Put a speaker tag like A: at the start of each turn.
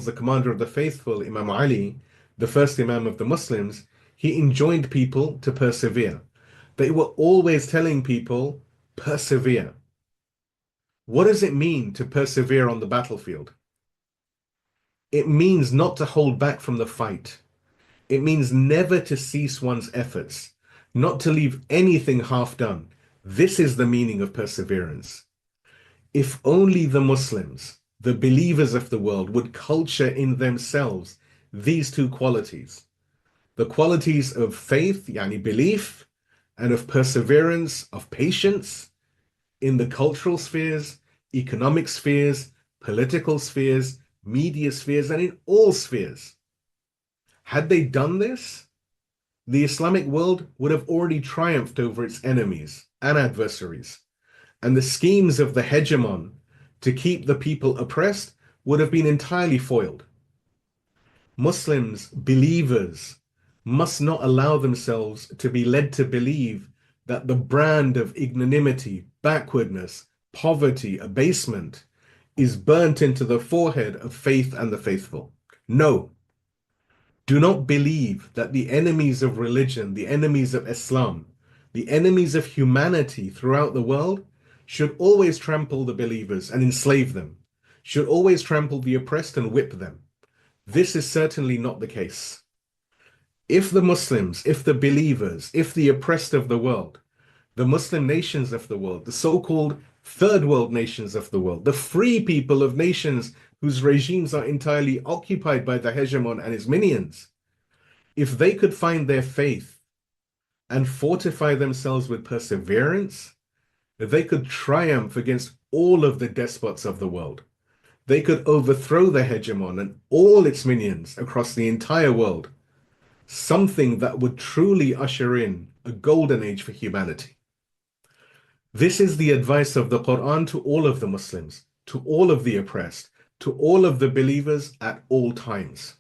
A: the commander of the faithful, Imam Ali, the first Imam of the Muslims, he enjoined people to persevere. They were always telling people, persevere. What does it mean to persevere on the battlefield? It means not to hold back from the fight. It means never to cease one's efforts, not to leave anything half done. This is the meaning of perseverance. If only the Muslims, the believers of the world, would culture in themselves these two qualities, the qualities of faith, yani belief, and of perseverance, of patience in the cultural spheres, economic spheres, political spheres, media spheres, and in all spheres. Had they done this, the Islamic world would have already triumphed over its enemies and adversaries, and the schemes of the hegemon to keep the people oppressed would have been entirely foiled. Muslims, believers, must not allow themselves to be led to believe that the brand of ignominy, backwardness, poverty, abasement is burnt into the forehead of faith and the faithful. No, do not believe that the enemies of religion, the enemies of Islam, the enemies of humanity throughout the world should always trample the believers and enslave them, should always trample the oppressed and whip them. This is certainly not the case. If the Muslims, if the believers, if the oppressed of the world, the Muslim nations of the world, the so-called third world nations of the world, the free people of nations whose regimes are entirely occupied by the hegemon and his minions, if they could find their faith and fortify themselves with perseverance, they could triumph against all of the despots of the world. They could overthrow the hegemon and all its minions across the entire world, something that would truly usher in a golden age for humanity. This is the advice of the Quran to all of the Muslims, to all of the oppressed, to all of the believers at all times.